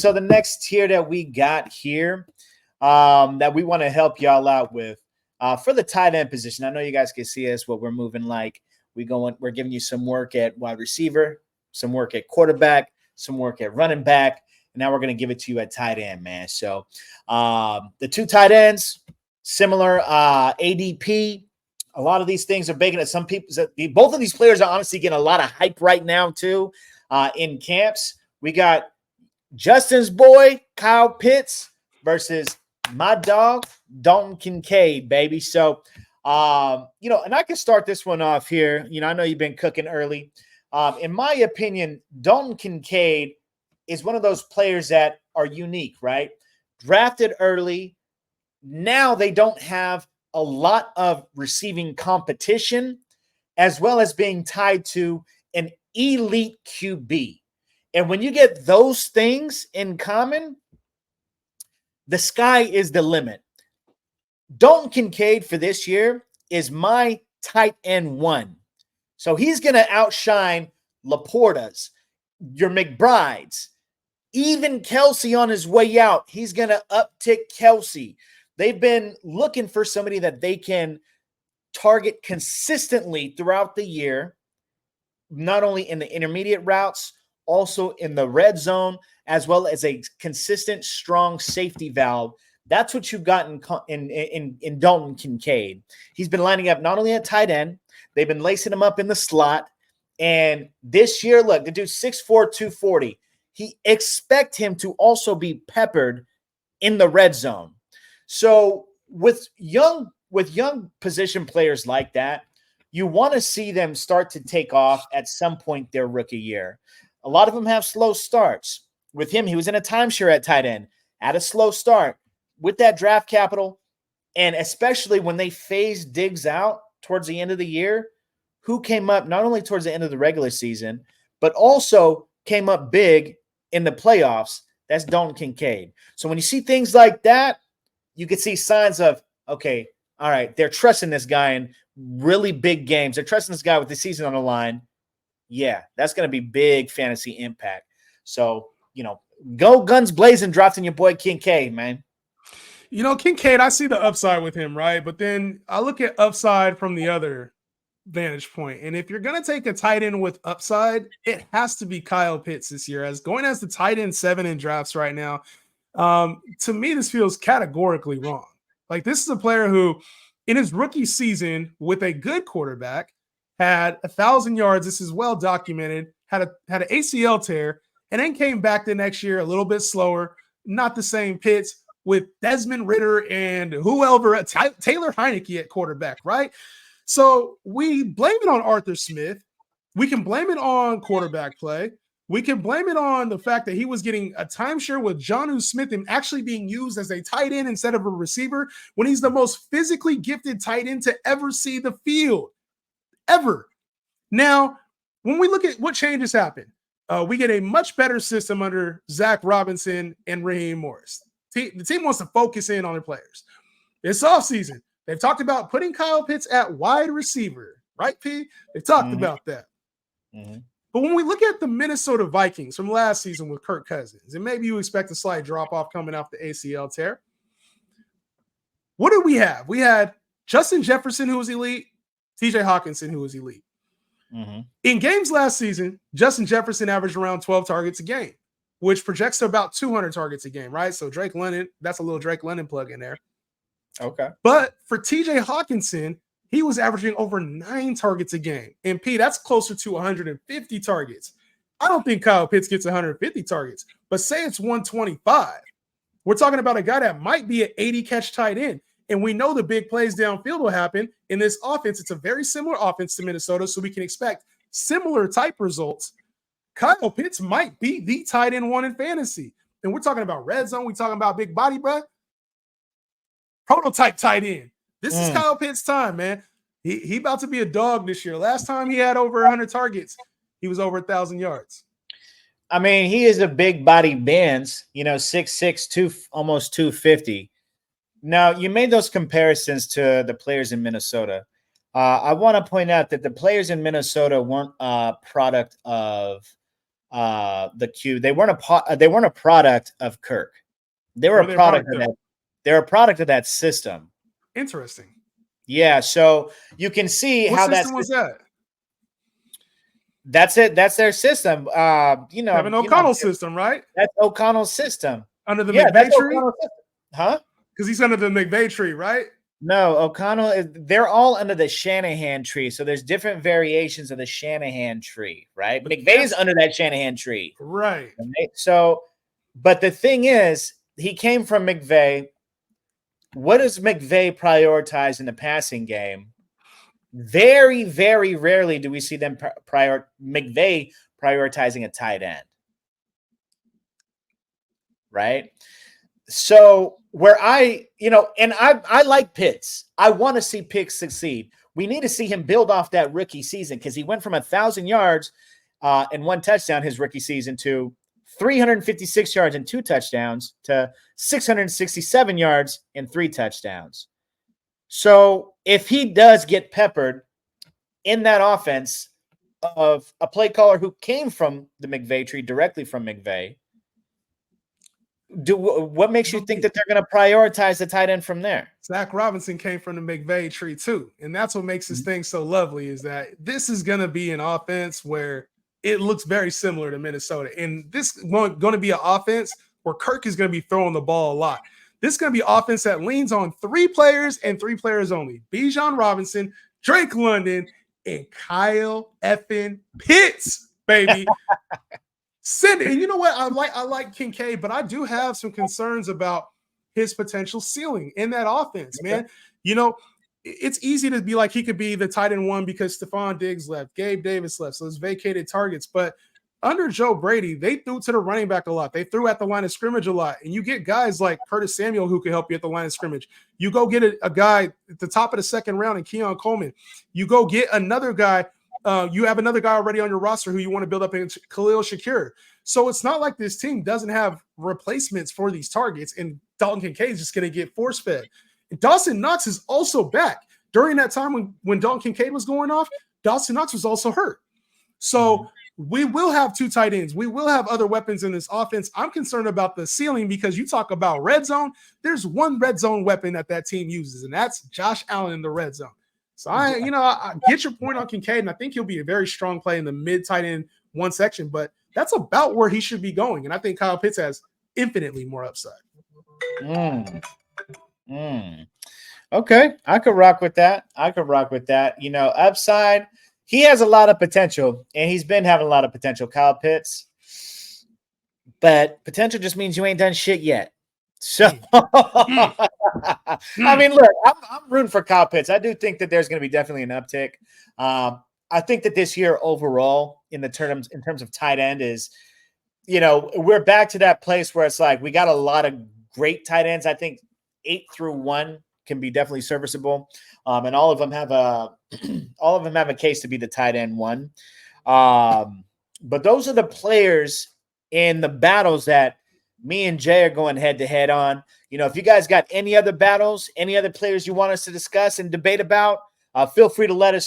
So the next tier that we got here that we want to help y'all out with for the tight end position. I know you guys can see us what we're moving like. We're giving you some work at wide receiver, some work at quarterback, some work at running back, and now we're going to give it to you at tight end, man. So the two tight ends, similar ADP. A lot of these things are big, and some people, both of these players are honestly getting a lot of hype right now too in camps. We got Justin's boy, Kyle Pitts, versus my dog, Dalton Kincaid, baby. So, and I can start this one off here. I know you've been cooking early. In my opinion, Dalton Kincaid is one of those players that are unique, right? Drafted early. Now they don't have a lot of receiving competition, as well as being tied to an elite QB. And when you get those things in common, the sky is the limit. Dalton Kincaid for this year is my tight end one. So he's going to outshine Laporta's, your McBride's, even Kelsey on his way out. He's going to uptick Kelsey. They've been looking for somebody that they can target consistently throughout the year, not only in the intermediate routes, also in the red zone, as well as a consistent, strong safety valve. That's what you've got in Dalton Kincaid. He's been lining up not only at tight end, they've been lacing him up in the slot. And this year, look, the dude's 6'4", 240. Expect him to also be peppered in the red zone. So with young position players like that, you want to see them start to take off at some point their rookie year. A lot of them have slow starts. With him, he was in a timeshare at tight end, at a slow start with that draft capital. And especially when they phased Diggs out towards the end of the year, who came up not only towards the end of the regular season, but also came up big in the playoffs? That's Dalton Kincaid. So when you see things like that, you can see signs of, okay, all right, they're trusting this guy in really big games. They're trusting this guy with the season on the line. Yeah, that's going to be big fantasy impact. So, go guns blazing, drafting your boy Kincaid, man. Kincaid, I see the upside with him, right? But then I look at upside from the other vantage point. And if you're going to take a tight end with upside, it has to be Kyle Pitts this year. As going as the tight end 7 in drafts right now, to me, this feels categorically wrong. Like, this is a player who, in his rookie season with a good quarterback, had 1,000 yards. This is well documented. Had an ACL tear, and then came back the next year a little bit slower. Not the same Pitts with Desmond Ridder and whoever, Taylor Heineke at quarterback, right? So we blame it on Arthur Smith. We can blame it on quarterback play. We can blame it on the fact that he was getting a timeshare with Jonnu Smith and actually being used as a tight end instead of a receiver when he's the most physically gifted tight end to ever see the field. Ever. Now, when we look at what changes happen, we get a much better system under Zach Robinson and Raheem Morris. The team wants to focus in on their players. This offseason, they've talked about putting Kyle Pitts at wide receiver, right, P? They've talked about that. Mm-hmm. But when we look at the Minnesota Vikings from last season with Kirk Cousins, and maybe you expect a slight drop-off coming off the ACL tear, what did we have? We had Justin Jefferson, who was elite, TJ Hawkinson, who was elite. Mm-hmm. In games last season, Justin Jefferson averaged around 12 targets a game, which projects to about 200 targets a game, right? So Drake London, that's a little Drake London plug in there. Okay. But for TJ Hawkinson, he was averaging over 9 targets a game. And P, that's closer to 150 targets. I don't think Kyle Pitts gets 150 targets, but say it's 125. We're talking about a guy that might be an 80-catch tight end. And we know the big plays downfield will happen in this offense. It's a very similar offense to Minnesota, so we can expect similar type results. Kyle Pitts might be the tight end 1 in fantasy. And we're talking about red zone. We're talking about big body, bro. Prototype tight end. This is Kyle Pitts' time, man. He about to be a dog this year. Last time he had over 100 targets, he was over 1,000 yards. I mean, he is a big body Benz, 6'6", almost 250. Now, you made those comparisons to the players in Minnesota. I want to point out that the players in Minnesota weren't a product of the Q. They weren't a product of Kirk. They were a product of that. They're a product of that system. Interesting. Yeah, so you can see what how system was that? That's it. That's their system. Kevin O'Connell's system, right? That's O'Connell's system. Under the McVay tree? Huh? Because he's under the McVay tree, right? No, O'Connell, they're all under the Shanahan tree. So there's different variations of the Shanahan tree, right? McVay's under that Shanahan tree. Right. So, but the thing is, he came from McVay. What does McVay prioritize in the passing game? Very, very rarely do we see them McVay prioritizing a tight end. Right? So where I like Pitts. I want to see Pitts succeed. We need to see him build off that rookie season because he went from 1,000 yards and 1 touchdown his rookie season to 356 yards and 2 touchdowns to 667 yards and 3 touchdowns. So if he does get peppered in that offense of a play caller who came from the McVay tree, directly from McVay, what makes you think that they're going to prioritize the tight end from there? Zach Robinson came from the McVay tree too. And that's what makes this thing so lovely is that this is going to be an offense where it looks very similar to Minnesota. And this is going to be an offense where Kirk is going to be throwing the ball a lot. This is going to be offense that leans on 3 players and 3 players only. Bijan Robinson, Drake London, and Kyle effing Pitts, baby. And you know what? I like Kincaid, but I do have some concerns about his potential ceiling in that offense, man. You know, it's easy to be like he could be the tight end 1 because Stephon Diggs left, Gabe Davis left, so it's vacated targets. But under Joe Brady, they threw to the running back a lot. They threw at the line of scrimmage a lot. And you get guys like Curtis Samuel who can help you at the line of scrimmage. You go get a guy at the top of the 2nd round in Keon Coleman. You go get another guy. You have another guy already on your roster who you want to build up in Khalil Shakir. So it's not like this team doesn't have replacements for these targets, and Dalton Kincaid is just going to get force-fed. Dawson Knox is also back. During that time when Dalton Kincaid was going off, Dawson Knox was also hurt. So we will have 2 tight ends. We will have other weapons in this offense. I'm concerned about the ceiling because you talk about red zone. There's one red zone weapon that team uses, and that's Josh Allen in the red zone. So I get your point on Kincaid, and I think he'll be a very strong play in the mid tight end 1 section, but that's about where he should be going. And I think Kyle Pitts has infinitely more upside. Okay. I could rock with that. Upside, he has a lot of potential, and he's been having a lot of potential, Kyle Pitts. But potential just means you ain't done shit yet. So, I mean, look, I'm rooting for Kyle Pitts. I do think that there's going to be definitely an uptick. I think that this year overall, in terms of tight end, is, we're back to that place where it's like we got a lot of great tight ends. I think 8 through 1 can be definitely serviceable, and all of them have a case to be the tight end 1. But those are the players in the battles that me and Jay are going head to head on. If you guys got any other battles, any other players you want us to discuss and debate about, feel free to let us